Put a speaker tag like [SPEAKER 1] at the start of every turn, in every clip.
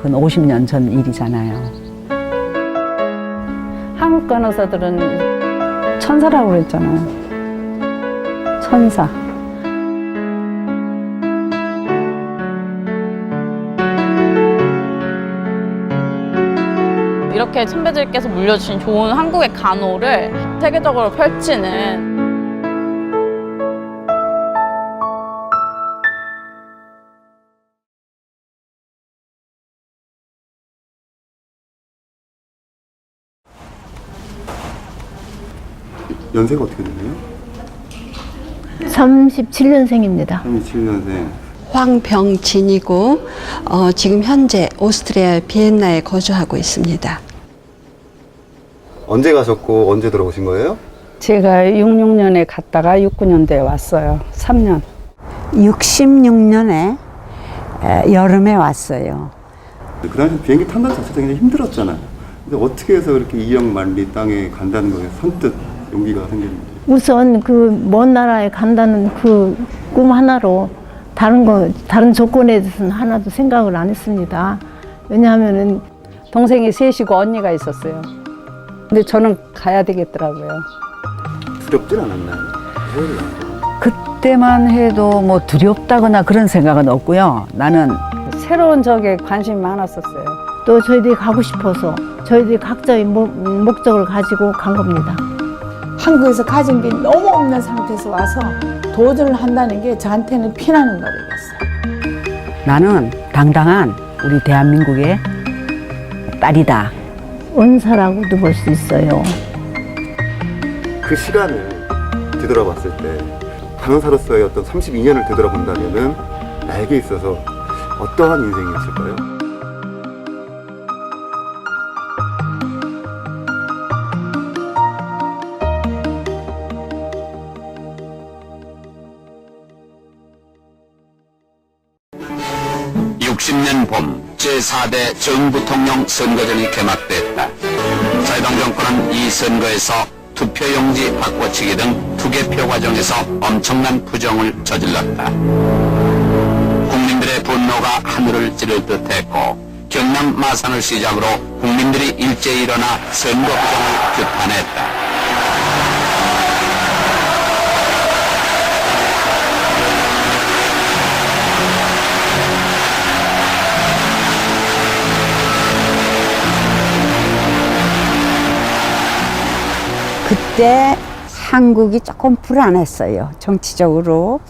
[SPEAKER 1] 그건 50년 전 일이잖아요. 한국 간호사들은 천사라고 그랬잖아요. 천사.
[SPEAKER 2] 이렇게 선배들께서 물려주신 좋은 한국의 간호를 세계적으로 펼치는
[SPEAKER 3] 연세가 어떻게 되세요?
[SPEAKER 4] 37년생입니다.
[SPEAKER 3] 37년생.
[SPEAKER 5] 황병진이고 지금 현재 오스트리아 비엔나에 거주하고 있습니다.
[SPEAKER 3] 언제 가셨고 언제 들어오신 거예요?
[SPEAKER 1] 제가 66년에 갔다가 69년대에 왔어요. 3년.
[SPEAKER 6] 66년에 여름에 왔어요.
[SPEAKER 3] 그 당시 비행기 탄다는 자체가 굉장히 힘들었잖아요. 근데 어떻게 해서 이렇게 이영 만리 땅에 간다는 거에 선뜻 용기가 생겼는지.
[SPEAKER 4] 우선 그 먼 나라에 간다는 그 꿈 하나로 다른 조건에 대해서는 하나도 생각을 안 했습니다. 왜냐하면은
[SPEAKER 1] 동생이 셋이고 언니가 있었어요. 근데 저는 가야 되겠더라고요.
[SPEAKER 3] 두렵진 않았나요?
[SPEAKER 1] 그때만 해도 뭐 두렵다거나 그런 생각은 없고요. 나는 새로운 적에 관심이 많았었어요.
[SPEAKER 4] 또 저희들이 가고 싶어서 저희들이 각자의 목적을 가지고 간 겁니다.
[SPEAKER 7] 한국에서 가진 게 너무 없는 상태에서 와서 도전을 한다는 게 저한테는 피나는 노래였어요.
[SPEAKER 1] 나는 당당한 우리 대한민국의 딸이다.
[SPEAKER 4] 은사라고도 볼 수 있어요.
[SPEAKER 3] 그 시간을 뒤돌아봤을 때 간호사로서의 어떤 32년을 되돌아본다면은 나에게 있어서 어떠한 인생이었을까요?
[SPEAKER 8] (60년) 봄 제4대 정부통령 선거전이 개막됐다. 사회당 정권은 이 선거에서 투표용지 바꿔치기 등 투개표 과정에서 엄청난 부정을 저질렀다. 국민들의 분노가 하늘을 찌를 듯했고 경남 마산을 시작으로 국민들이 일제히 일어나 선거 부정을 규탄했다.
[SPEAKER 6] 그때 한국이 조금 불안했어요. 정치적으로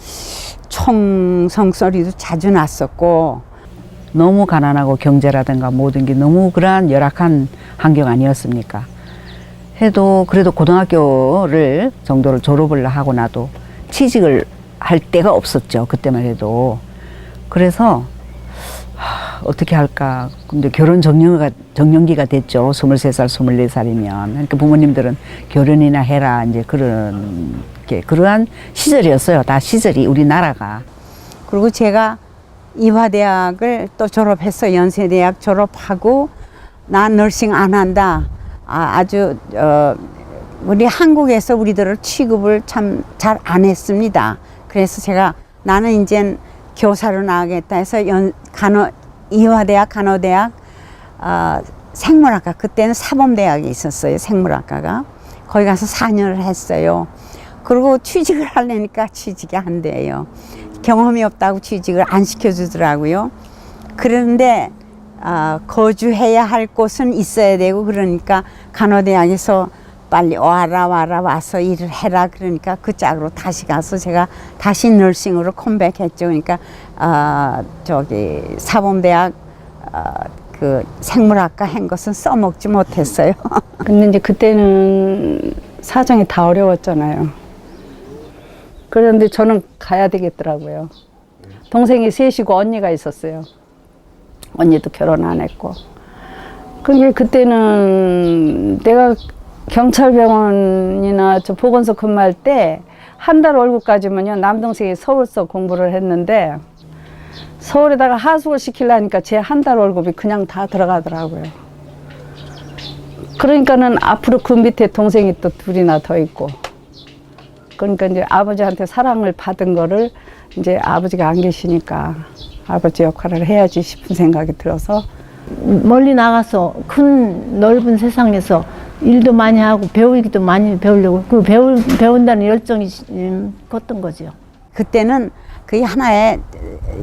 [SPEAKER 6] 총성 소리도 자주 났었고
[SPEAKER 1] 너무 가난하고 경제라든가 모든 게 너무 그러한 열악한 환경 아니었습니까? 해도 그래도 고등학교를 정도를 졸업을 하고 나도 취직을 할 데가 없었죠. 그때만 해도. 그래서 어떻게 할까. 근데 결혼 정년기가 됐죠. 23살, 24살이면. 그러니까 부모님들은 결혼이나 해라. 이제 그러한 시절이었어요. 다 시절이 우리나라가.
[SPEAKER 6] 그리고 제가 이화대학을 또 졸업해서 연세대학 졸업하고 나 너싱 안 한다. 아주 우리 한국에서 우리들을 취급을 참 잘 안 했습니다. 그래서 제가 나는 이제 교사로 나가겠다 해서 이화대학 간호대학 생물학과, 그때는 사범대학이 있었어요. 생물학과가. 거기 가서 4년을 했어요. 그리고 취직을 하려니까 취직이 안 돼요. 경험이 없다고 취직을 안 시켜주더라고요. 그런데 거주해야 할 곳은 있어야 되고, 그러니까 간호대학에서 빨리 와서 일을 해라. 그러니까 그 짝으로 다시 가서 제가 다시 너싱으로 컴백했죠. 그러니까 사범대학 그 생물학과 한 것은 써먹지 못했어요.
[SPEAKER 1] 근데 이제 그때는 사정이 다 어려웠잖아요. 그런데 저는 가야 되겠더라고요. 동생이 셋이고 언니가 있었어요. 언니도 결혼 안 했고. 그게 그때는 내가 경찰병원이나 저 보건소 근무할 때 한 달 월급까지면요, 남동생이 서울서 공부를 했는데 서울에다가 하숙을 시키려니까 제 한 달 월급이 그냥 다 들어가더라고요. 그러니까는 앞으로 그 밑에 동생이 또 둘이나 더 있고, 그러니까 이제 아버지한테 사랑을 받은 거를 이제 아버지가 안 계시니까 아버지 역할을 해야지 싶은 생각이 들어서
[SPEAKER 4] 멀리 나가서 큰 넓은 세상에서 일도 많이 하고 배우기도 많이 배우려고 그 배운다는 열정이 컸던 거죠.
[SPEAKER 6] 그때는 그게 하나의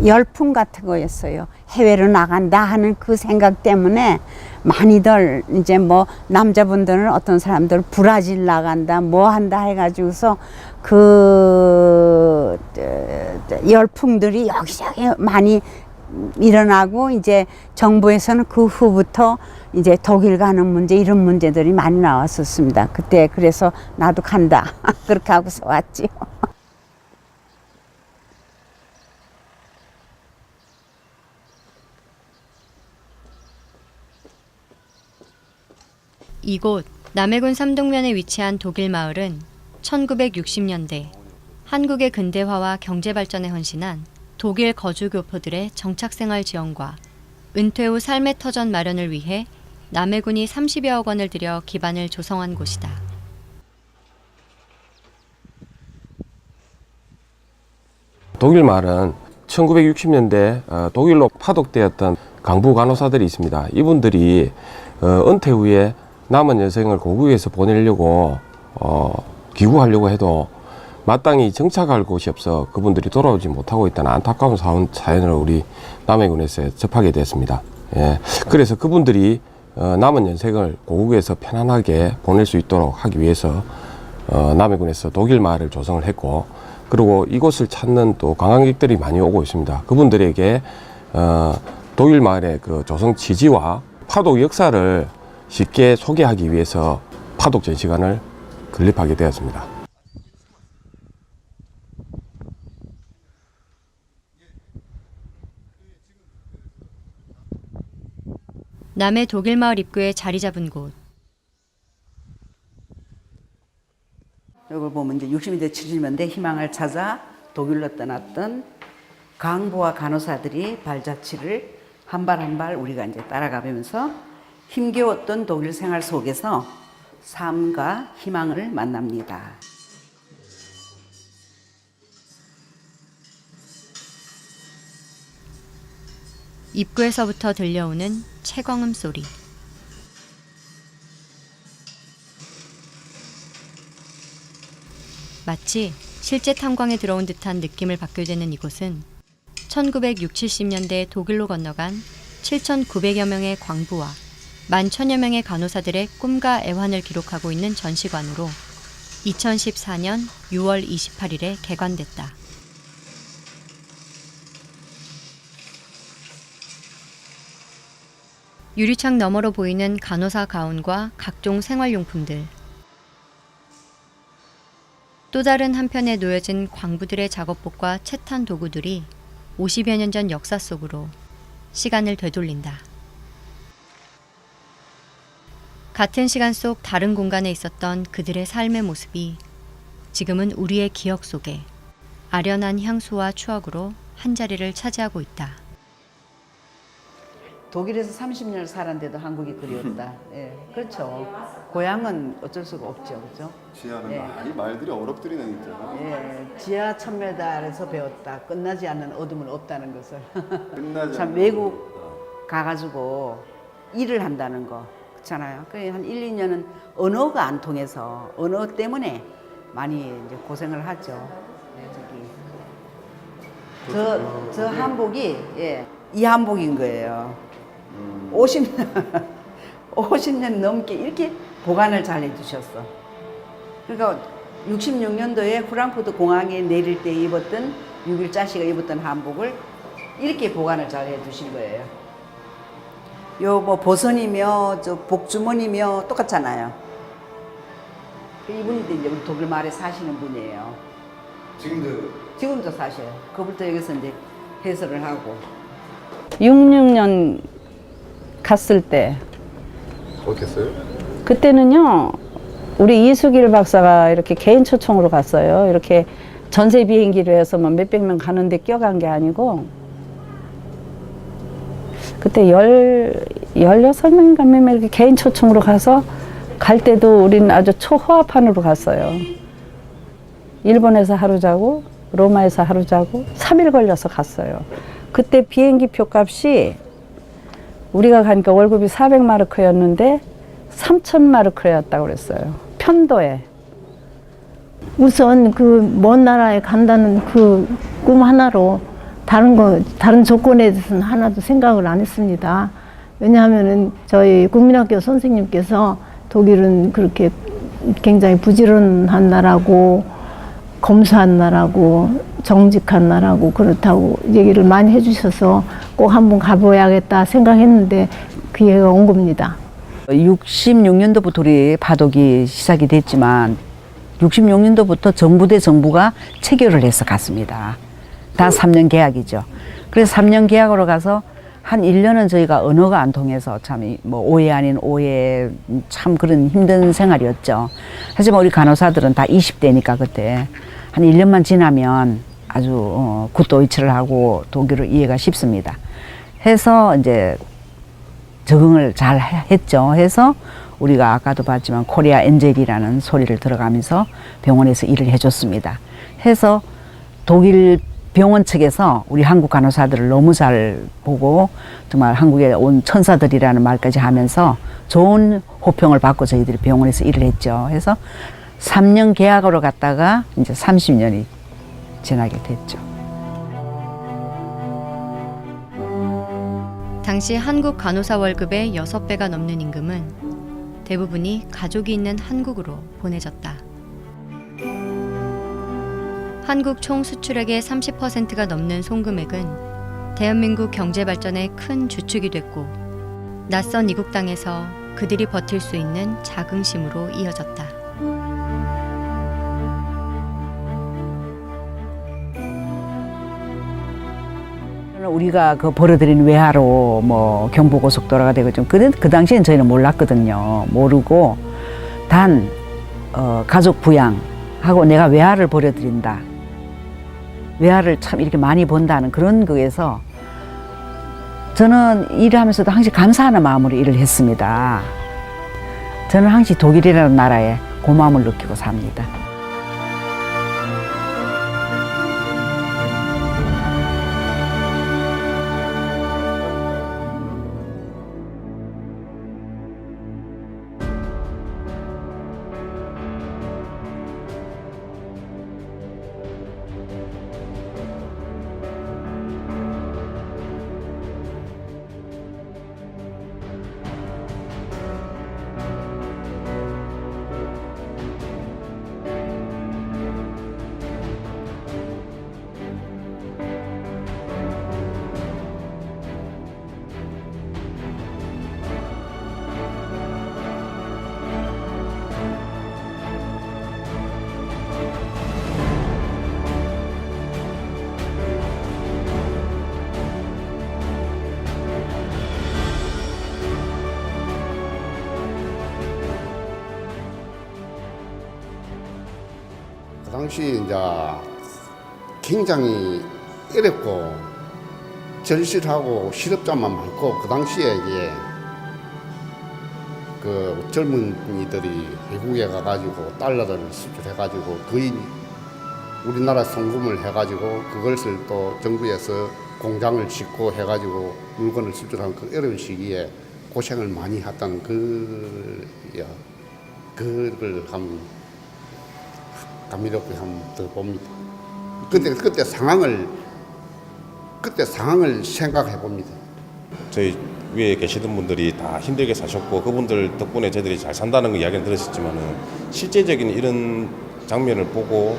[SPEAKER 6] 열풍 같은 거였어요. 해외로 나간다 하는 그 생각 때문에 많이들 이제 뭐 남자분들은 어떤 사람들 브라질 나간다 뭐 한다 해가지고서 그 열풍들이 여기저기 많이 일어나고 이제 정부에서는 그 후부터 이제 독일 가는 문제 이런 문제들이 많이 나왔었습니다. 그때 그래서 나도 간다 그렇게 하고서 왔지요.
[SPEAKER 9] 이곳 남해군 삼동면에 위치한 독일 마을은 1960년대 한국의 근대화와 경제 발전에 헌신한 독일 거주 교포들의 정착생활 지원과 은퇴 후 삶의 터전 마련을 위해 남해군이 30여억 원을 들여 기반을 조성한 곳이다.
[SPEAKER 10] 독일 마을은 1960년대 독일로 파독되었던 강부 간호사들이 있습니다. 이분들이 은퇴 후에 남은 여생을 고국에서 보내려고 귀국하려고 해도 마땅히 정착할 곳이 없어 그분들이 돌아오지 못하고 있다는 안타까운 사연을 우리 남해군에서 접하게 됐습니다. 예, 그래서 그분들이 남은 여생을 고국에서 편안하게 보낼 수 있도록 하기 위해서 남해군에서 독일 마을을 조성을 했고, 그리고 이곳을 찾는 또 관광객들이 많이 오고 있습니다. 그분들에게 독일 마을의 그 조성 취지와 파독 역사를 쉽게 소개하기 위해서 파독 전시관을 건립하게 되었습니다.
[SPEAKER 9] 남해 독일 마을 입구에 자리 잡은 곳.
[SPEAKER 1] 이걸 보면 이제 60년대, 70년대 희망을 찾아 독일로 떠났던 강부와 간호사들이 발자취를 한 발 한 발 우리가 이제 따라가면서 힘겨웠던 독일 생활 속에서 삶과 희망을 만납니다.
[SPEAKER 9] 입구에서부터 들려오는 채광음 소리. 마치 실제 탐광에 들어온 듯한 느낌을 받게 되는 이곳은 1960, 70년대 독일로 건너간 7,900여 명의 광부와 11,000여 명의 간호사들의 꿈과 애환을 기록하고 있는 전시관으로 2014년 6월 28일에 개관됐다. 유리창 너머로 보이는 간호사 가운과 각종 생활용품들. 또 다른 한편에 놓여진 광부들의 작업복과 채탄 도구들이 50여 년 전 역사 속으로 시간을 되돌린다. 같은 시간 속 다른 공간에 있었던 그들의 삶의 모습이 지금은 우리의 기억 속에 아련한 향수와 추억으로 한자리를 차지하고 있다.
[SPEAKER 1] 독일에서 30년을 살았는데도 한국이 그리웠다. 예, 그렇죠. 고향은 어쩔 수가 없죠, 그렇죠?
[SPEAKER 3] 지하는
[SPEAKER 1] 예.
[SPEAKER 3] 많이 말들이 어렵더리네 진짜.
[SPEAKER 1] 예, 지하 1000m에서 배웠다. 끝나지 않는 어둠은 없다는 것을.
[SPEAKER 3] 끝나지
[SPEAKER 1] 참
[SPEAKER 3] 않는
[SPEAKER 1] 외국 가가지고 일을 한다는 거 그렇잖아요. 그래 한 1, 2년은 언어가 안 통해서 언어 때문에 많이 이제 고생을 하죠. 예, 저기 저 한복이 예, 이 한복인 거예요. 50년 넘게 이렇게 보관을 잘 해주셨어. 그러니까 66년도에 프랑크푸르트 공항에 내릴 때 입었던 6.1자씨가 입었던 한복을 이렇게 보관을 잘 해주신 거예요. 요 뭐 보선이며 저 복주머니며 똑같잖아요. 이분이 이제 우리 독일 마을에 사시는 분이에요. 지금도 사셔요. 그부터 여기서 이제 해설을 하고.
[SPEAKER 6] 66년 갔을 때
[SPEAKER 3] 어땠어요?
[SPEAKER 6] 그때는요 우리 이수길 박사가 이렇게 개인 초청으로 갔어요. 이렇게 전세 비행기로 해서 뭐 몇백 명 가는데 껴간 게 아니고 그때 16명인가 몇 명 이렇게 개인 초청으로 가서 갈 때도 우리는 아주 초호화판으로 갔어요. 일본에서 하루 자고 로마에서 하루 자고 3일 걸려서 갔어요. 그때 비행기 표 값이 우리가 가니까 월급이 400마르크였는데 3,000마르크였다고 그랬어요. 편도에.
[SPEAKER 4] 우선 그 먼 나라에 간다는 그 꿈 하나로 다른 조건에 대해서는 하나도 생각을 안 했습니다. 왜냐하면은 저희 국민학교 선생님께서 독일은 그렇게 굉장히 부지런한 나라고 검소한 나라고 정직한 나라고 그렇다고 얘기를 많이 해주셔서 꼭 한번 가봐야겠다 생각했는데 기회가 온 겁니다.
[SPEAKER 1] 66년도부터 우리 파독이 시작이 됐지만 66년도부터 정부 대 정부가 체결을 해서 갔습니다. 다 3년 계약이죠. 그래서 3년 계약으로 가서 한 1년은 저희가 언어가 안 통해서 참 뭐 오해 아닌 오해 참 그런 힘든 생활이었죠. 하지만 우리 간호사들은 다 20대니까 그때 한 1년만 지나면 아주 굿도이치를 하고 독일어 이해가 쉽습니다. 해서 이제 적응을 잘 했죠. 해서 우리가 아까도 봤지만 코리아 엔젤이라는 소리를 들어가면서 병원에서 일을 해줬습니다. 해서 독일 병원 측에서 우리 한국 간호사들을 너무 잘 보고 정말 한국에 온 천사들이라는 말까지 하면서 좋은 호평을 받고 저희들이 병원에서 일을 했죠. 해서 3년 계약으로 갔다가 이제 30년이 지나게 됐죠.
[SPEAKER 9] 당시 한국 간호사 월급의 6배가 넘는 임금은 대부분이 가족이 있는 한국으로 보내졌다. 한국 총 수출액의 30%가 넘는 송금액은 대한민국 경제 발전의 큰 주축이 됐고 낯선 이국 땅에서 그들이 버틸 수 있는 자긍심으로 이어졌다.
[SPEAKER 1] 우리가 그 벌어들인 외화로 뭐 경부고속도로가 되고 좀 그 당시엔 저희는 몰랐거든요. 모르고 단 가족 부양하고 내가 외화를 벌어들인다. 외화를 참 이렇게 많이 번다는 그런 거에서 저는 일을 하면서도 항상 감사하는 마음으로 일을 했습니다. 저는 항상 독일이라는 나라에 고마움을 느끼고 삽니다.
[SPEAKER 11] 그 당시 이제 굉장히 어렵고 절실하고 실업자만 많고 그 당시에 이제 그 젊은이들이 외국에 가가지고 달러를 수출해가지고 거의 우리나라 송금을 해가지고 그것을 또 정부에서 공장을 짓고 해가지고 물건을 수출하는 그 어려운 시기에 고생을 많이 했다는 그걸 한번 감미롭게 한번 들어봅니다. 그때 상황을 생각해 봅니다.
[SPEAKER 10] 저희 위에 계시던 분들이 다 힘들게 사셨고 그분들 덕분에 저희들이 잘 산다는 거 이야기는 들었었지만은 실제적인 이런 장면을 보고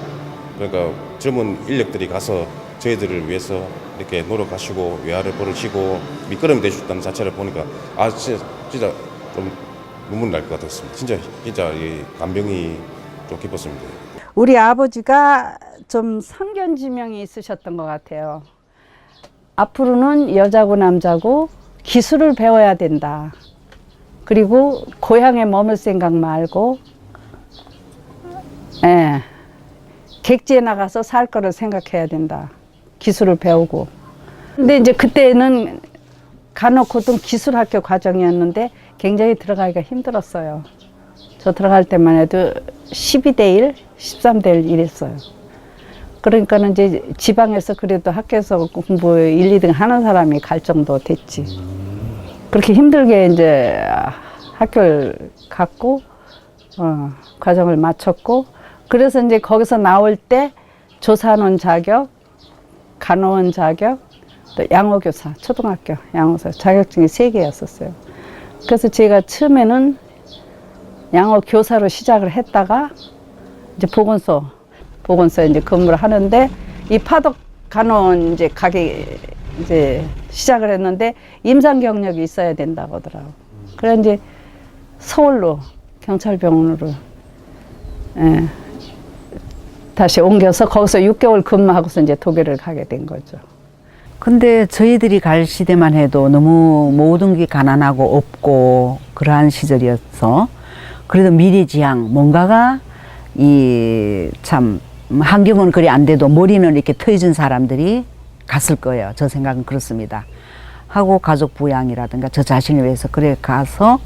[SPEAKER 10] 그러니까 젊은 인력들이 가서 저희들을 위해서 이렇게 노력하시고 외화를 벌으시고 밑거름이 되셨다는 자체를 보니까 아 진짜 좀 눈물 날 것 같았습니다. 진짜 이 감명이 좀 깊었습니다.
[SPEAKER 6] 우리 아버지가 좀 선견지명이 있으셨던 것 같아요. 앞으로는 여자고 남자고 기술을 배워야 된다. 그리고 고향에 머물 생각 말고 객지에 나가서 살 거를 생각해야 된다. 기술을 배우고. 근데 이제 그때는 간호고등 기술학교 과정이었는데 굉장히 들어가기가 힘들었어요. 저 들어갈 때만 해도 12대 1, 13대 1 이랬어요. 그러니까는 이제 지방에서 그래도 학교에서 공부 1, 2등 하는 사람이 갈 정도 됐지.
[SPEAKER 12] 그렇게 힘들게 이제 학교를 갔고 과정을 마쳤고 그래서 이제 거기서 나올 때 조산원 자격, 간호원 자격, 또 양호교사, 초등학교 양호사 자격증이 3개였었어요. 그래서 제가 처음에는 양호교사로 시작을 했다가 이제 보건소에 이제 근무를 하는데 이 파독 간호원 이제 가게 이제 시작을 했는데 임상 경력이 있어야 된다고 하더라고. 그래 이제 서울로 경찰병원으로 다시 옮겨서 거기서 6개월 근무하고서 이제 독일을 가게 된 거죠.
[SPEAKER 1] 근데 저희들이 갈 시대만 해도 너무 모든 게 가난하고 없고 그러한 시절이어서 그래도 미래지향 뭔가가 이 참 환경은 그리 안 돼도 머리는 이렇게 트여진 사람들이 갔을 거예요. 저 생각은 그렇습니다. 하고 가족 부양이라든가 저 자신을 위해서 그래 가서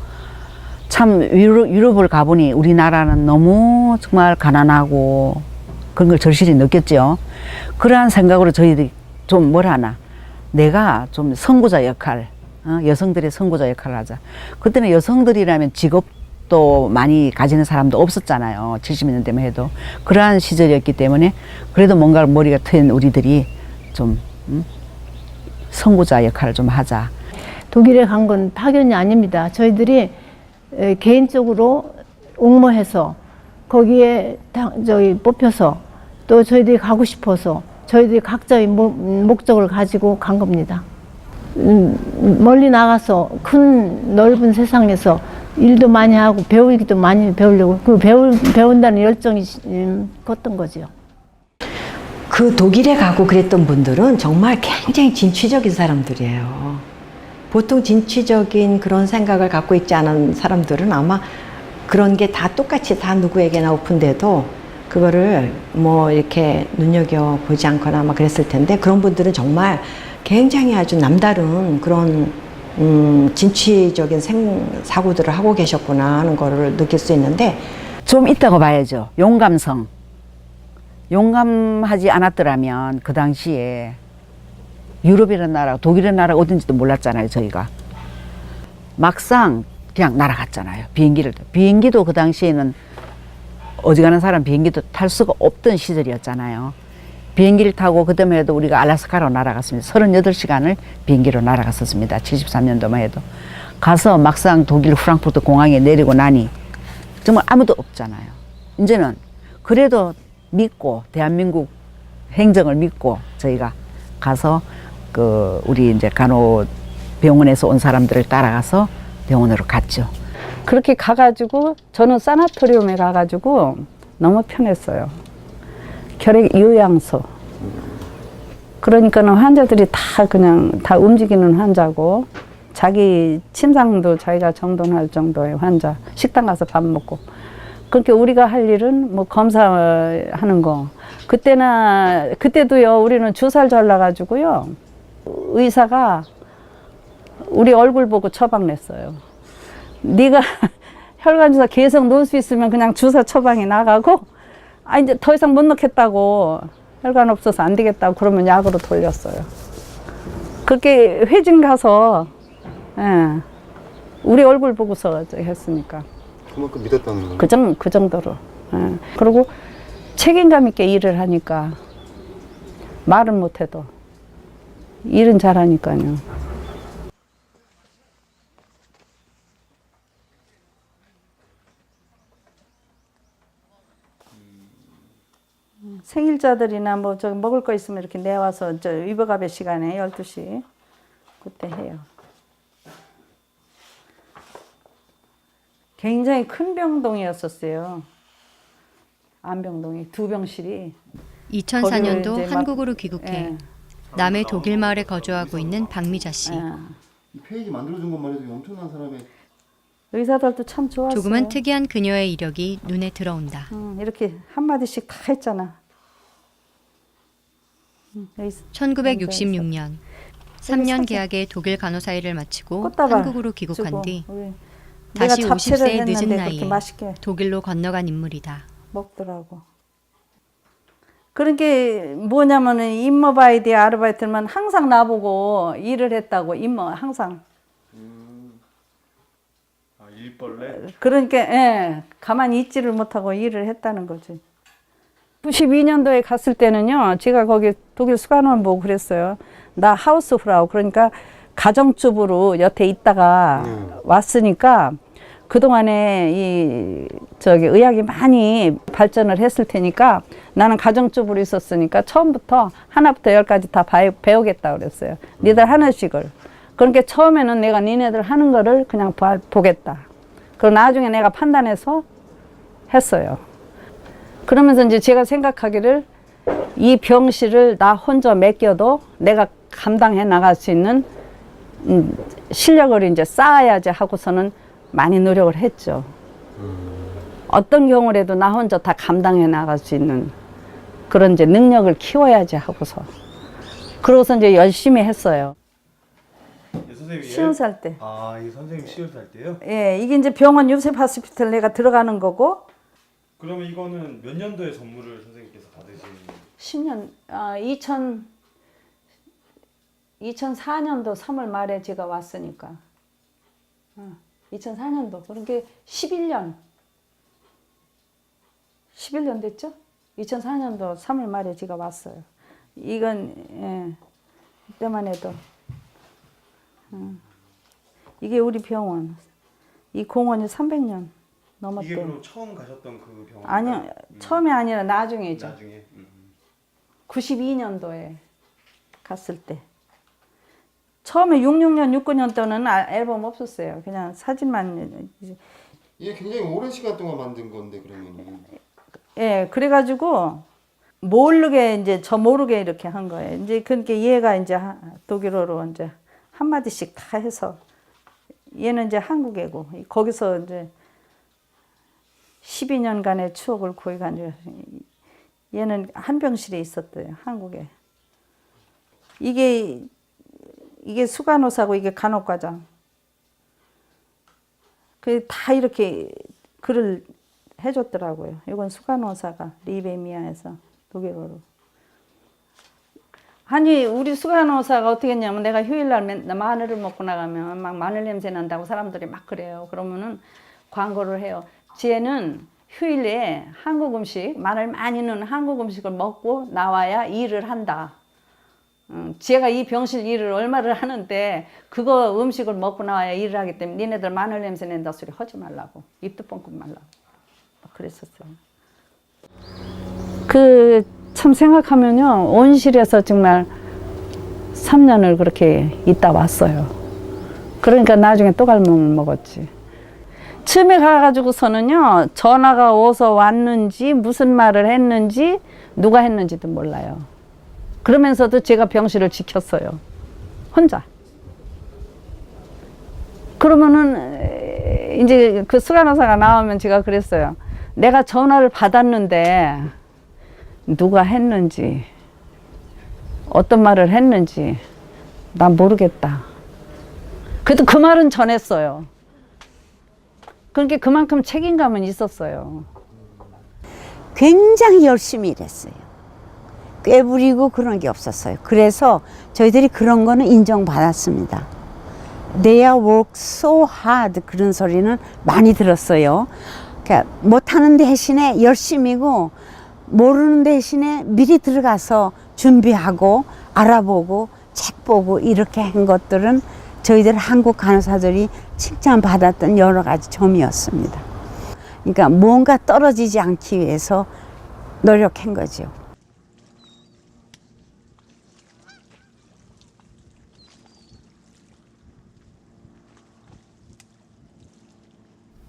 [SPEAKER 1] 참 유럽을 가보니 우리나라는 너무 정말 가난하고 그런 걸 절실히 느꼈죠. 그러한 생각으로 저희들이 좀 뭐라나 내가 좀 선구자 역할, 여성들의 선구자 역할을 하자. 그때는 여성들이라면 직업도 많이 가지는 사람도 없었잖아요. 70년대만 해도. 그러한 시절이었기 때문에 그래도 뭔가 머리가 트인 우리들이 좀 선구자 역할을 좀 하자.
[SPEAKER 4] 독일에 간 건 파견이 아닙니다. 저희들이 개인적으로 옹모해서 거기에 저희 뽑혀서 또 저희들이 가고 싶어서 저희들이 각자의 목적을 가지고 간 겁니다. 멀리 나가서 큰 넓은 세상에서 일도 많이 하고 배우기도 많이 배우려고 그 배운다는 열정이 컸던 거죠.
[SPEAKER 13] 그 독일에 가고 그랬던 분들은 정말 굉장히 진취적인 사람들이에요. 보통 진취적인 그런 생각을 갖고 있지 않은 사람들은 아마 그런 게 다 똑같이 다 누구에게나 오픈돼도 그거를 뭐 이렇게 눈여겨보지 않거나 아마 그랬을 텐데 그런 분들은 정말 굉장히 아주 남다른 그런 진취적인 사고들을 하고 계셨구나 하는 거를 느낄 수 있는데
[SPEAKER 1] 좀 있다고 봐야죠. 용감성. 용감하지 않았더라면 그 당시에 유럽이라는 나라, 독일이라는 나라가 어딘지도 몰랐잖아요, 저희가. 막상 그냥 날아갔잖아요, 비행기도 그 당시에는 어지간한 사람 비행기도 탈 수가 없던 시절이었잖아요. 비행기를 타고 그때만 해도 우리가 알래스카로 날아갔습니다. 38시간을 비행기로 날아갔었습니다. 73년도만 해도. 가서 막상 독일 프랑크푸르트 공항에 내리고 나니 정말 아무도 없잖아요. 이제는 그래도 믿고 대한민국 행정을 믿고 저희가 가서 우리 이제 간호병원에서 온 사람들을 따라가서 병원으로 갔죠.
[SPEAKER 12] 그렇게 가가지고 저는 사나토리움에 가가지고 너무 편했어요. 결핵 요양소. 그러니까는 환자들이 다 움직이는 환자고 자기 침상도 자기가 정돈할 정도의 환자. 식당 가서 밥 먹고. 그렇게 우리가 할 일은 뭐 검사하는 거. 그때도요 우리는 주사를 잘라가지고요 의사가 우리 얼굴 보고 처방 냈어요. 네가 혈관 주사 계속 놓을 수 있으면 그냥 주사 처방이 나가고 이제 더 이상 못 넣겠다고 혈관 없어서 안 되겠다고 그러면 약으로 돌렸어요. 그렇게 회진 가서 우리 얼굴 보고서 했으니까.
[SPEAKER 3] 그만큼 믿었다는 거예요?
[SPEAKER 12] 그 정도로. 그리고 책임감 있게 일을 하니까 말은 못해도 일은 잘하니까요. 생일자들이나 뭐 저기 먹을 거 있으면 이렇게 내와서 저 위버갑의 시간에 12시 그때 해요. 굉장히 큰 병동이었었어요. 안병동이 2병실이.
[SPEAKER 9] 2004년도 한국으로 귀국해 남해 독일 마을에 거주하고 있는 박미자 씨.
[SPEAKER 3] 이 페이지 만들어준 것만 해도 엄청난 사람의
[SPEAKER 12] 의사들도 참 좋았어요.
[SPEAKER 9] 조금은 특이한 그녀의 이력이 눈에 들어온다.
[SPEAKER 12] 이렇게 한마디씩 다 했잖아.
[SPEAKER 9] 1966년 3년 계약의 독일 간호사 일을 마치고
[SPEAKER 12] 꽃다발
[SPEAKER 9] 한국으로 귀국한 뒤
[SPEAKER 12] 내가
[SPEAKER 9] 다시
[SPEAKER 12] 잡채를
[SPEAKER 9] 50세의
[SPEAKER 12] 했는데
[SPEAKER 9] 늦은
[SPEAKER 12] 그렇게
[SPEAKER 9] 나이에
[SPEAKER 12] 맛있게
[SPEAKER 9] 독일로 건너간 인물이다.
[SPEAKER 12] 먹더라고. 그런 게 뭐냐면은 임머바이디 아르바이트만 항상 나보고 일을 했다고. 임머 항상
[SPEAKER 14] 일벌레?
[SPEAKER 12] 그러니까 예, 가만히 있지를 못하고 일을 했다는 거지. 92년도에 갔을 때는요, 제가 거기 독일 수간원 보고 그랬어요. 나 하우스프라우, 그러니까 가정주부로 여태 있다가 왔으니까 그동안에 의학이 많이 발전을 했을 테니까 나는 가정주부로 있었으니까 처음부터 하나부터 열까지 다 배우겠다 그랬어요. 니들 하나씩을. 그러니까 처음에는 내가 니네들 하는 거를 그냥 보겠다. 그리고 나중에 내가 판단해서 했어요. 그러면서 이제 제가 생각하기를 이 병실을 나 혼자 맡겨도 내가 감당해 나갈 수 있는 실력을 이제 쌓아야지 하고서는 많이 노력을 했죠. 어떤 경우라도 나 혼자 다 감당해 나갈 수 있는 그런 이제 능력을 키워야지 하고서. 그러고서 이제 열심히 했어요.
[SPEAKER 14] 예, 선생님.
[SPEAKER 12] 50살 때.
[SPEAKER 14] 아, 이 선생님 50살 때요?
[SPEAKER 12] 예, 이게 이제 병원 유셉 하스피탈 내가 들어가는 거고.
[SPEAKER 14] 그러면 이거는 몇 년도에 선물을 선생님께서 받으신?
[SPEAKER 12] 10년, 2004년도 3월 말에 제가 왔으니까. 2004년도. 그러니까 11년 됐죠? 2004년도 3월 말에 제가 왔어요. 이건, 예, 이때만 해도. 이게 우리 병원. 이 공원이 300년 넘었대요.
[SPEAKER 14] 이게 그럼 처음 가셨던 그 병원?
[SPEAKER 12] 아니요, 처음이 아니라 나중에죠.
[SPEAKER 14] 나중에?
[SPEAKER 12] 92년도에 갔을 때. 처음에 66년, 69년 때는 앨범 없었어요. 그냥 사진만.
[SPEAKER 3] 이게 굉장히 오랜 시간 동안 만든 건데 그러면은.
[SPEAKER 12] 예, 그래가지고 모르게 이제 저 모르게 이렇게 한 거예요. 이제 그러니까 얘가 이제 독일어로 이제 한 마디씩 다 해서 얘는 이제 한국애고 거기서 이제 12년간의 추억을 구해가지고 얘는 한 병실에 있었대요. 한국에. 이게 수간호사고 이게 간호과장. 그 다 이렇게 글을 해줬더라고요. 이건 수간호사가 리베미아에서 독일어로. 아니 우리 수간호사가 어떻게 했냐면 내가 휴일날 마늘을 먹고 나가면 막 마늘 냄새 난다고 사람들이 막 그래요. 그러면은 광고를 해요. 쟤는 휴일에 한국 음식, 마늘 많이 넣은 한국 음식을 먹고 나와야 일을 한다. 제가 이 병실 일을 얼마를 하는데 그거 음식을 먹고 나와야 일을 하기 때문에 니네들 마늘 냄새 낸다 소리 하지 말라고. 입도 뻥끗 말라고. 막 그랬었어요. 참 생각하면요. 온실에서 정말 3년을 그렇게 있다 왔어요. 그러니까 나중에 또 갈망을 먹었지. 처음에 가가지고서는요. 전화가 와서 왔는지 무슨 말을 했는지 누가 했는지도 몰라요. 그러면서도 제가 병실을 지켰어요. 혼자. 그러면은 이제 그 수간호사가 나오면 제가 그랬어요. 내가 전화를 받았는데 누가 했는지 어떤 말을 했는지 난 모르겠다. 그래도 그 말은 전했어요. 그러니까 그만큼 책임감은 있었어요.
[SPEAKER 6] 굉장히 열심히 일했어요. 꾀부리고 그런 게 없었어요. 그래서 저희들이 그런 거는 인정받았습니다. They work so hard 그런 소리는 많이 들었어요. 그러니까 못하는 대신에 열심히고 모르는 대신에 미리 들어가서 준비하고 알아보고 책 보고 이렇게 한 것들은 저희들 한국 간호사들이 칭찬받았던 여러 가지 점이었습니다. 그러니까 뭔가 떨어지지 않기 위해서 노력한 거죠.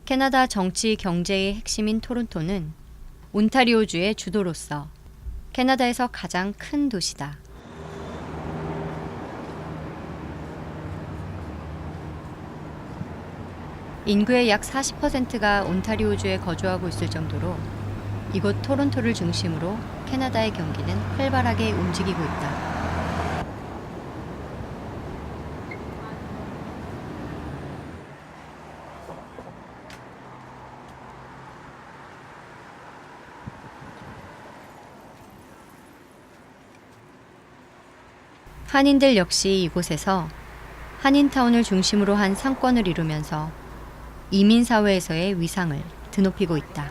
[SPEAKER 9] 캐나다 정치 경제의 핵심인 토론토는 온타리오주의 주도로서 캐나다에서 가장 큰 도시다. 인구의 약 40%가 온타리오주에 거주하고 있을 정도로 이곳 토론토를 중심으로 캐나다의 경기는 활발하게 움직이고 있다. 한인들 역시 이곳에서 한인타운을 중심으로 한 상권을 이루면서 이민사회에서의 위상을 드높이고 있다.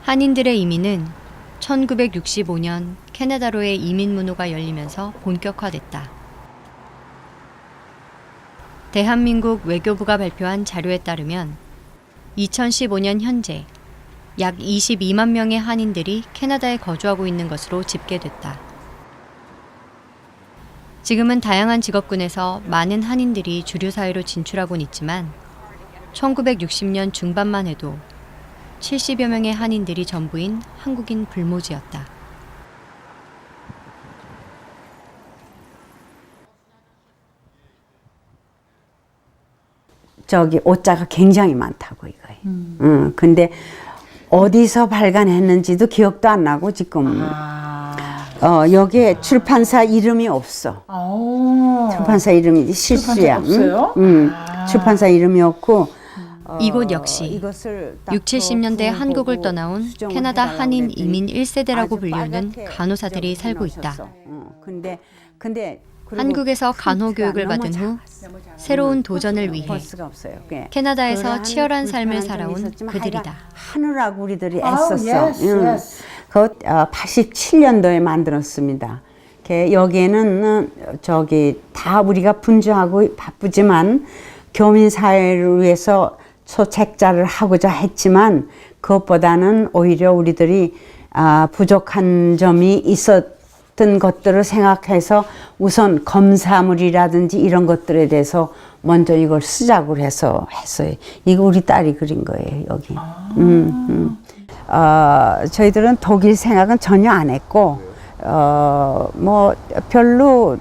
[SPEAKER 9] 한인들의 이민은 1965년 캐나다로의 이민 문호가 열리면서 본격화됐다. 대한민국 외교부가 발표한 자료에 따르면 2015년 현재 약 22만 명의 한인들이 캐나다에 거주하고 있는 것으로 집계됐다. 지금은 다양한 직업군에서 많은 한인들이 주류 사회로 진출하곤 있지만 1960년 중반만 해도 70여 명의 한인들이 전부인 한국인 불모지였다.
[SPEAKER 6] 저기 오자가 굉장히 많다고 이거예요. 근데 어디서 발간했는지도 기억도 안 나고 지금 여기에 출판사 이름이 없어. 출판사 이름이 실수야.
[SPEAKER 7] 없어요?
[SPEAKER 6] 출판사 이름이 없고
[SPEAKER 9] 이곳 역시 60, 70년대 한국을 떠나온 캐나다 한인 이민 1세대라고 불리우는 간호사들이 살고 있다. 한국에서 간호 교육을 받은 후 새로운 도전을 위해 캐나다에서 치열한 삶을 살아온 그들이다.
[SPEAKER 6] 하느라고 우리들이 애썼어. 그거 87년도에 만들었습니다. 여기에는 저기 다 우리가 분주하고 바쁘지만 교민 사회를 위해서 소책자를 하고자 했지만 그것보다는 오히려 우리들이 부족한 점이 있었던 것들을 생각해서 우선 검사물이라든지 이런 것들에 대해서 먼저 이걸 시작을 해서 했어요. 이거 우리 딸이 그린 거예요, 여기. 저희들은 독일 생각은 전혀 안 했고 뭐 별로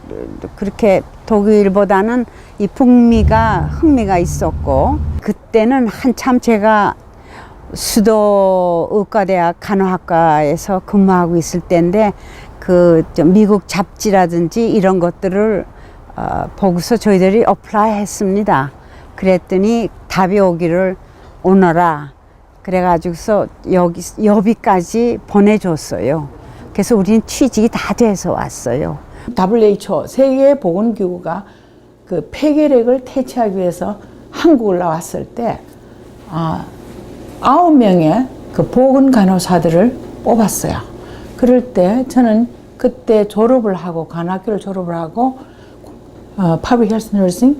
[SPEAKER 6] 그렇게 독일보다는 이 북미가 흥미가 있었고 그때는 한참 제가 수도 의과대학 간호학과에서 근무하고 있을 때인데 그 미국 잡지라든지 이런 것들을 보고서 저희들이 어플라이 했습니다. 그랬더니 답이 오기를 오너라 그래가지고서 여기까지 보내줬어요. 그래서 우리는 취직이 다 돼서 왔어요.
[SPEAKER 7] WHO 세계보건기구가 그 폐결핵을 퇴치하기 위해서 한국을 나왔을 때 9명의 그 보건간호사들을 뽑았어요. 그럴 때 저는 그때 졸업을 하고 간호학교를 졸업을 하고 Public Health Nursing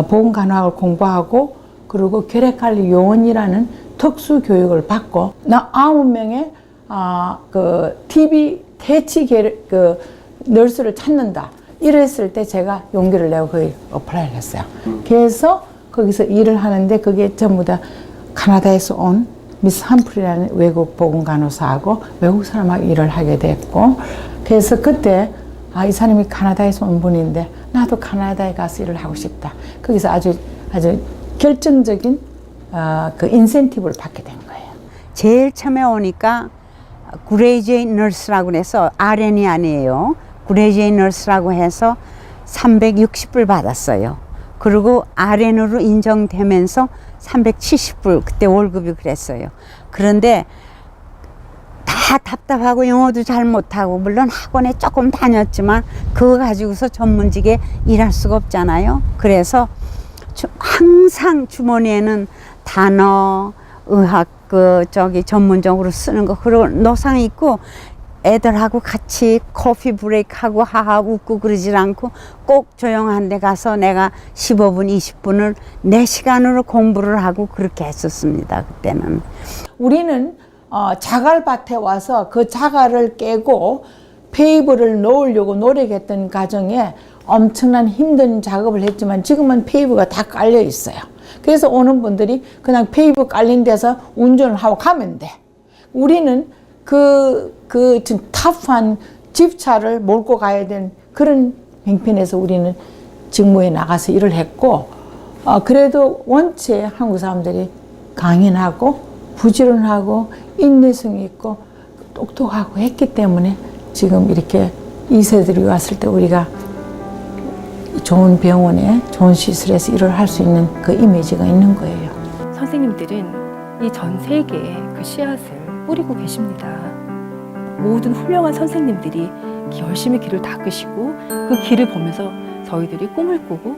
[SPEAKER 7] 보건간호학을 공부하고 그리고 결핵관리 요원이라는 특수 교육을 받고 나 9명의 그 TB 퇴치 그 널스를 찾는다. 이랬을 때 제가 용기를 내고 거기 어플라이를 했어요. 그래서 거기서 일을 하는데 그게 전부 다 캐나다에서 온 미스 함프리라는 외국 보건간호사하고 외국 사람하고 일을 하게 됐고 그래서 그때 이 사람이 캐나다에서 온 분인데 나도 캐나다에 가서 일을 하고 싶다. 거기서 아주 결정적인 그 인센티브를 받게 된 거예요.
[SPEAKER 6] 제일 처음에 오니까 그레이제이 너스라고 해서 RN이 아니에요. 그레이제이 너스라고 해서 360불 받았어요. 그리고 RN으로 인정되면서 370불 그때 월급이 그랬어요. 그런데 다 답답하고 영어도 잘 못하고 물론 학원에 조금 다녔지만 그거 가지고서 전문직에 일할 수가 없잖아요. 그래서 항상 주머니에는 단어, 의학 전문적으로 쓰는 거 그리고 노상 있고 애들하고 같이 커피 브레이크하고 하하 웃고 그러질 않고 꼭 조용한 데 가서 내가 15분, 20분을 내 시간으로 공부를 하고 그렇게 했었습니다. 그때는.
[SPEAKER 7] 우리는 자갈밭에 와서 그 자갈을 깨고 페이브를 놓으려고 노력했던 과정에 엄청난 힘든 작업을 했지만 지금은 페이브가 다 깔려 있어요. 그래서 오는 분들이 그냥 페이브 깔린 데서 운전을 하고 가면 돼. 우리는 그 터프한 집차를 몰고 가야 되는 그런 형편에서 우리는 직무에 나가서 일을 했고 그래도 원체 한국 사람들이 강인하고 부지런하고 인내성이 있고 똑똑하고 했기 때문에 지금 이렇게 2세들이 왔을 때 우리가 좋은 병원에 좋은 시설에서 일을 할 수 있는 그 이미지가 있는 거예요.
[SPEAKER 15] 선생님들은 이 전 세계에 그 씨앗을 뿌리고 계십니다. 모든 훌륭한 선생님들이 열심히 길을 닦으시고 그 길을 보면서 저희들이 꿈을 꾸고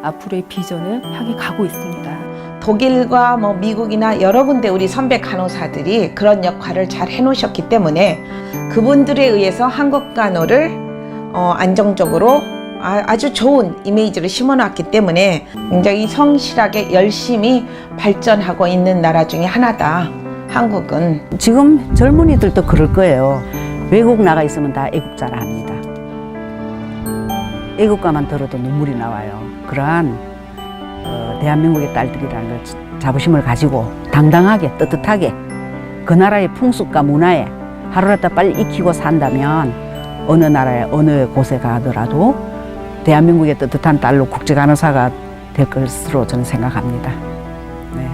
[SPEAKER 15] 앞으로의 비전을 향해 가고 있습니다.
[SPEAKER 16] 독일과 뭐 미국이나 여러 군데 우리 선배 간호사들이 그런 역할을 잘 해놓으셨기 때문에 그분들에 의해서 한국 간호를 안정적으로 아주 좋은 이미지를 심어놨기 때문에 굉장히 성실하게 열심히 발전하고 있는 나라 중에 하나다. 한국은.
[SPEAKER 1] 지금 젊은이들도 그럴 거예요. 외국 나가 있으면 다 애국자라 합니다. 애국가만 들어도 눈물이 나와요. 그러한 대한민국의 딸들이라는 걸 자부심을 가지고 당당하게 떳떳하게 그 나라의 풍습과 문화에 하루라도 빨리 익히고 산다면 어느 나라에 어느 곳에 가더라도 대한민국의 떳떳한 딸로 국제간호사가 될 것으로 저는 생각합니다. 네.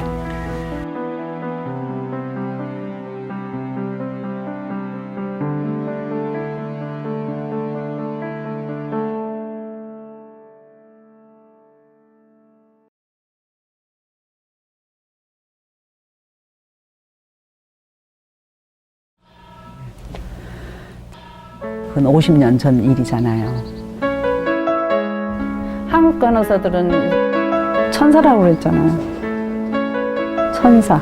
[SPEAKER 1] 그건 50년 전 일이잖아요.
[SPEAKER 12] 한국 간호사들은 천사라고 그랬잖아요. 천사.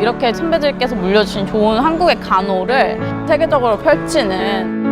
[SPEAKER 2] 이렇게 선배들께서 물려주신 좋은 한국의 간호를 세계적으로 펼치는